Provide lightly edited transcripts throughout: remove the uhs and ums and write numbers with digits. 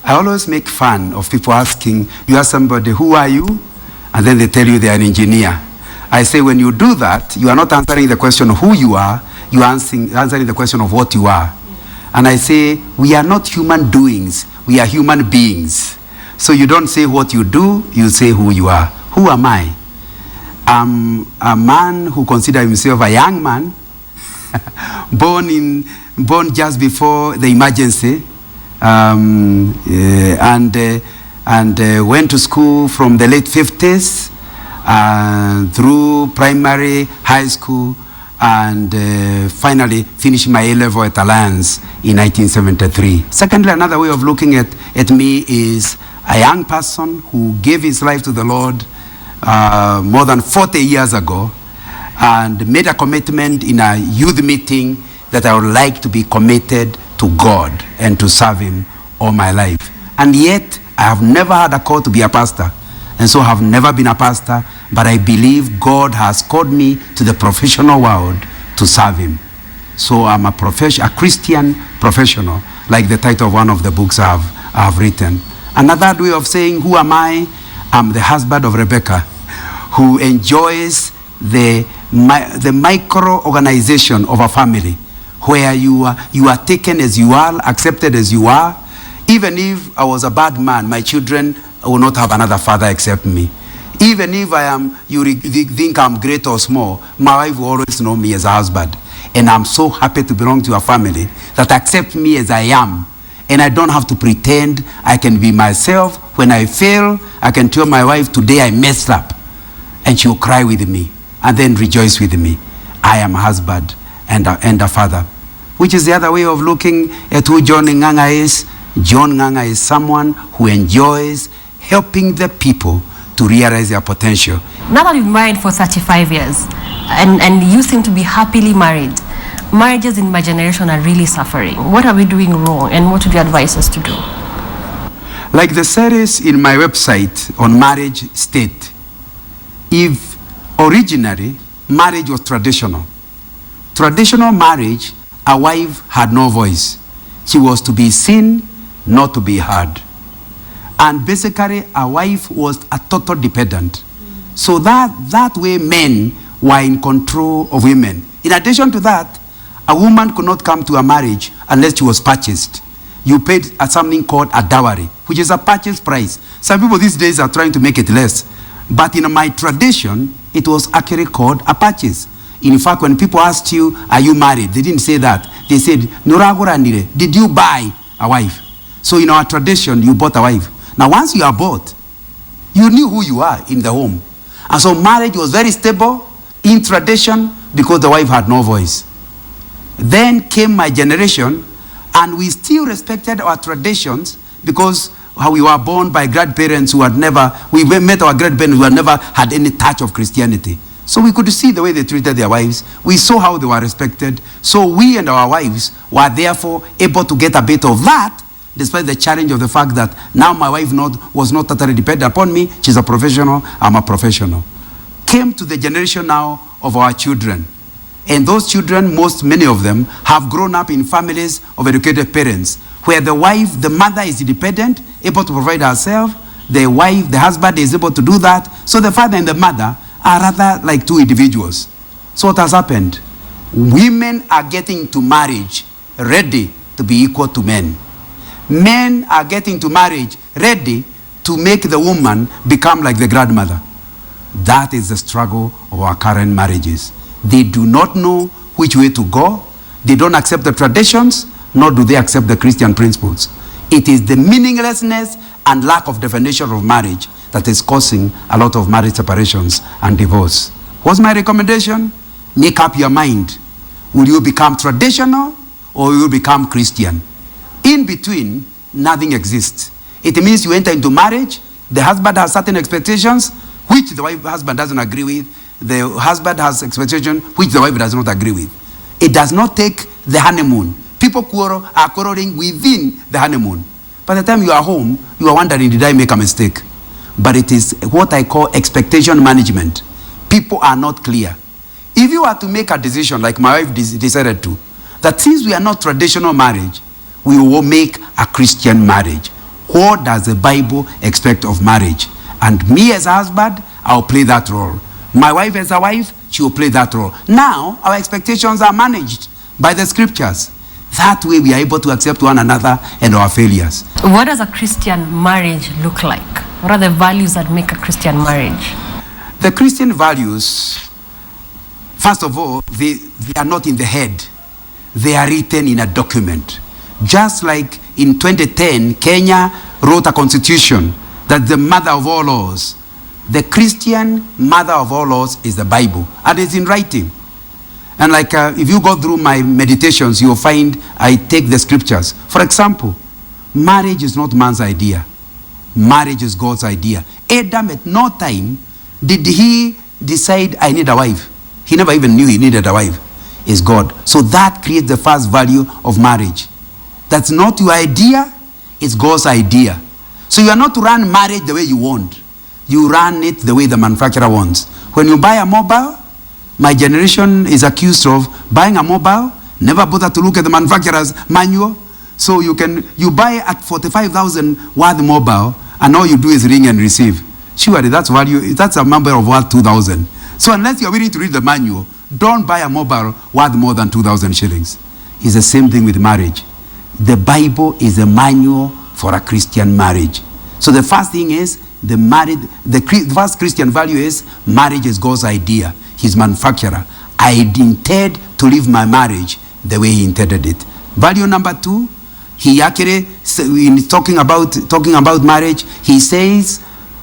I always make fun of people asking, you ask somebody, who are you? And then they tell you they are an engineer. I say, when you do that, you are not answering the question of who you are, you are answering the question of what you are. And I say, we are not human doings, we are human beings. So you don't say what you do, you say who you are. Who am I? I'm a man who considers himself a young man, born just before the emergency, and went to school from the late 50s through primary, high school, and finally finished my A-level at Alliance in 1973. Secondly, another way of looking at me is a young person who gave his life to the Lord more than 40 years ago and made a commitment in a youth meeting that I would like to be committed to God and to serve Him all my life. And yet, I have never had a call to be a pastor, and so have never been a pastor, but I believe God has called me to the professional world to serve Him. So I'm a Christian professional, like the title of one of the books I have written. Another way of saying, who am I? I'm the husband of Rebecca, who enjoys the micro-organization of a family, where you are taken as you are, accepted as you are. Even if I was a bad man, my children will not have another father except me. Even if you think I'm great or small, my wife will always know me as a husband. And I'm so happy to belong to a family that accepts me as I am. And I don't have to pretend. I can be myself. When I fail, I can tell my wife, today I messed up. And she will cry with me and then rejoice with me. I am a husband and a father. Which is the other way of looking at who John Nganga is. John Nganga is someone who enjoys helping the people to realize their potential. Now that you've been married for 35 years and you seem to be happily married, marriages in my generation are really suffering. What are we doing wrong, and what would you advise us to do? Like the series in my website on marriage state, if originally marriage was traditional marriage, a wife had no voice. She was to be seen, not to be heard. And basically, a wife was a total dependent. So that way men were in control of women. In addition to that, a woman could not come to a marriage unless she was purchased. You paid something called a dowry, which is a purchase price. Some people these days are trying to make it less. But in my tradition, it was actually called a purchase. In fact, when people asked you, are you married? They didn't say that. They said, did you buy a wife? So in our tradition, you bought a wife. Now, once you are bought, you knew who you are in the home. And so marriage was very stable in tradition because the wife had no voice. Then came my generation, and we still respected our traditions because how we were born by grandparents who had never, we met our grandparents who had never had any touch of Christianity. So we could see the way they treated their wives. We saw how they were respected. So we and our wives were therefore able to get a bit of that, despite the challenge of the fact that now my wife was not totally dependent upon me. She's a professional, I'm a professional. Came to the generation now of our children. And those children, many of them, have grown up in families of educated parents, where the mother is independent, able to provide herself. The husband is able to do that. So the father and the mother are rather like two individuals. So what has happened? Women are getting to marriage ready to be equal to men. Men are getting to marriage ready to make the woman become like the grandmother. That is the struggle of our current marriages. They do not know which way to go. They don't accept the traditions, nor do they accept the Christian principles. It is the meaninglessness and lack of definition of marriage that is causing a lot of marriage separations and divorce. What's my recommendation? Make up your mind. Will you become traditional or will you become Christian? In between, nothing exists. It means you enter into marriage, the husband has certain expectations, which the husband doesn't agree with. The husband has expectations, which the wife does not agree with. It does not take the honeymoon. People are quarreling within the honeymoon. By the time you are home, you are wondering, did I make a mistake? But it is what I call expectation management. People are not clear. If you are to make a decision, like my wife decided to, that since we are not traditional marriage, we will make a Christian marriage. What does the Bible expect of marriage? And me as a husband, I'll play that role. My wife as a wife, she will play that role. Now, our expectations are managed by the scriptures. That way we are able to accept one another and our failures. What does a Christian marriage look like? What are the values that make a Christian marriage? The Christian values, first of all, they are not in the head. They are written in a document. Just like in 2010, Kenya wrote a constitution that's the mother of all laws. The Christian mother of all laws is the Bible, and it's in writing. And like if you go through my meditations, you'll find I take the scriptures. For example, marriage is not man's idea. Marriage is God's idea. Adam at no time did he decide I need a wife. He never even knew he needed a wife. It's God. So that creates the first value of marriage. That's not your idea, it's God's idea. So you are not to run marriage the way you want. You run it the way the manufacturer wants. When you buy a mobile, my generation is accused of buying a mobile, never bother to look at the manufacturer's manual. So you buy at 45,000 worth mobile, and all you do is ring and receive. Surely that's a number of worth 2,000. So unless you're willing to read the manual, don't buy a mobile worth more than 2,000 shillings. It's the same thing with marriage. The Bible is a manual for a Christian marriage. So the first thing is, the first Christian value is marriage is God's idea. His manufacturer. I intend to live my marriage the way he intended it. Value number 2, he actually, in talking about marriage, he says,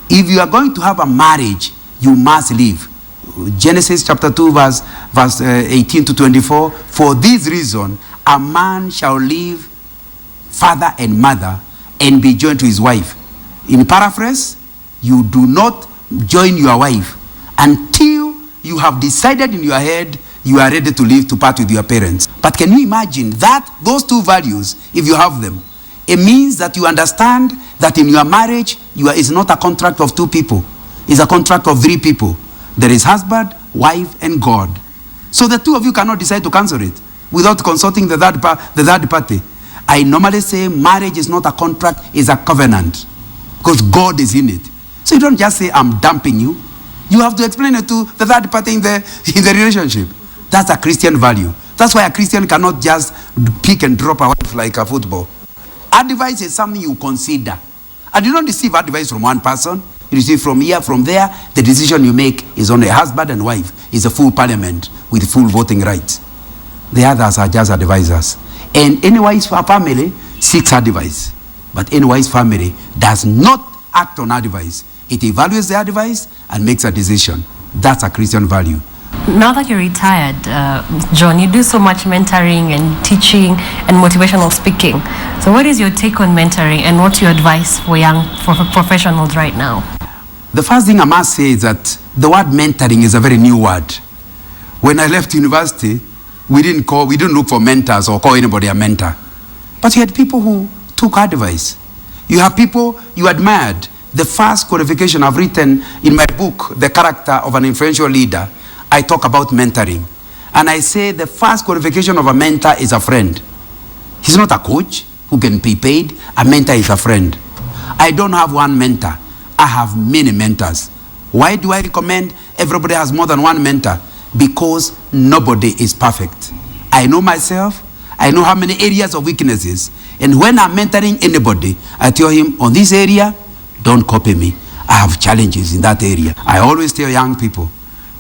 if you are going to have a marriage, you must live. Genesis chapter 2, verse 18 to 24. For this reason, a man shall leave father and mother and be joined to his wife. In paraphrase, you do not join your wife until you have decided in your head you are ready to live to part with your parents. But can you imagine that those two values, if you have them, it means that you understand that in your marriage, it's not a contract of 2 people. It's a contract of 3 people. There is husband, wife, and God. So the 2 of you cannot decide to cancel it without consulting the third party. I normally say marriage is not a contract, it's a covenant, because God is in it. So you don't just say, I'm dumping you. You have to explain it to the third party in the relationship. That's a Christian value. That's why a Christian cannot just pick and drop a wife like a football. Advice is something you consider. And you don't receive advice from one person. You receive from here, from there. The decision you make is on a husband and wife. It's a full parliament with full voting rights. The others are just advisors. And any wise family seeks advice. But any wise family does not act on advice. It evaluates the advice and makes a decision. That's a Christian value. Now that you're retired, John, you do so much mentoring and teaching and motivational speaking. So what is your take on mentoring, and what's your advice for professionals right now? The first thing I must say is that the word mentoring is a very new word. When I left university, we didn't look for mentors or call anybody a mentor. But you had people who took advice. You have people you admired. The first qualification I've written in my book, The Character of an Influential Leader, I talk about mentoring. And I say the first qualification of a mentor is a friend. He's not a coach who can be paid. A mentor is a friend. I don't have one mentor. I have many mentors. Why do I recommend everybody has more than one mentor? Because nobody is perfect. I know myself. I know how many areas of weaknesses. And when I'm mentoring anybody, I tell him, on this area, don't copy me. I have challenges in that area. I always tell young people,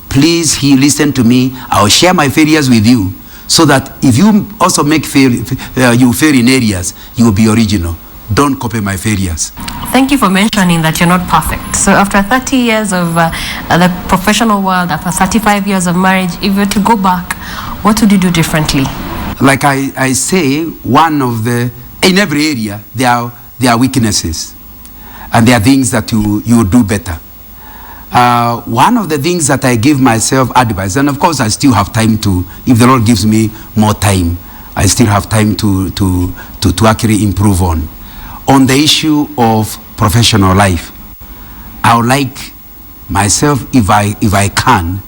please listen to me. I'll share my failures with you, so that if you also you fail in areas, you will be original. Don't copy my failures. Thank you for mentioning that you're not perfect. So after 30 years of the professional world, after 35 years of marriage, if you were to go back, what would you do differently? Like I say, in every area, there are weaknesses. And there are things that you do better. One of the things that I give myself advice, and of course I still have time to, if the Lord gives me more time, I still have time to actually improve on the issue of professional life. I would like myself, if I can,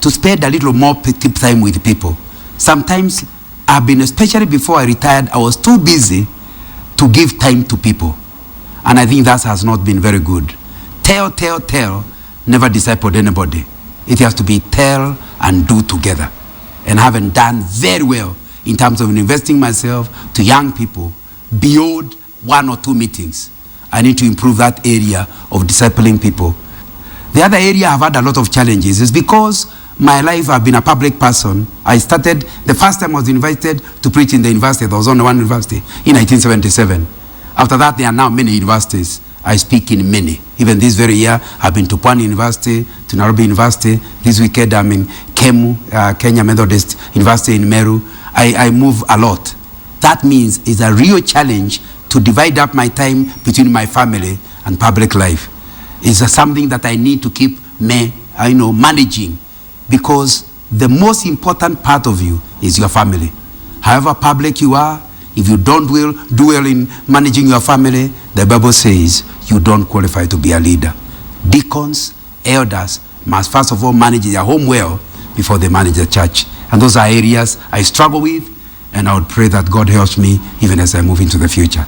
to spend a little more time with people. Sometimes especially before I retired, I was too busy to give time to people. And I think that has not been very good. Tell, never discipled anybody. It has to be tell and do together. And I haven't done very well in terms of investing myself to young people beyond 1 or 2 meetings. I need to improve that area of discipling people. The other area I've had a lot of challenges is because my life, I've been a public person. I started, the first time I was invited to preach in the university, there was only one university in 1977. After that, there are now many universities. I speak in many. Even this very year, I've been to Pwani University, to Nairobi University. This weekend, I'm in Kemu, Kenya Methodist University in Meru. I move a lot. That means it's a real challenge to divide up my time between my family and public life. It's something that I need to keep managing, because the most important part of you is your family. However public you are, if you don't do well in managing your family, the Bible says you don't qualify to be a leader. Deacons, elders must first of all manage their home well before they manage the church. And those are areas I struggle with, and I would pray that God helps me even as I move into the future.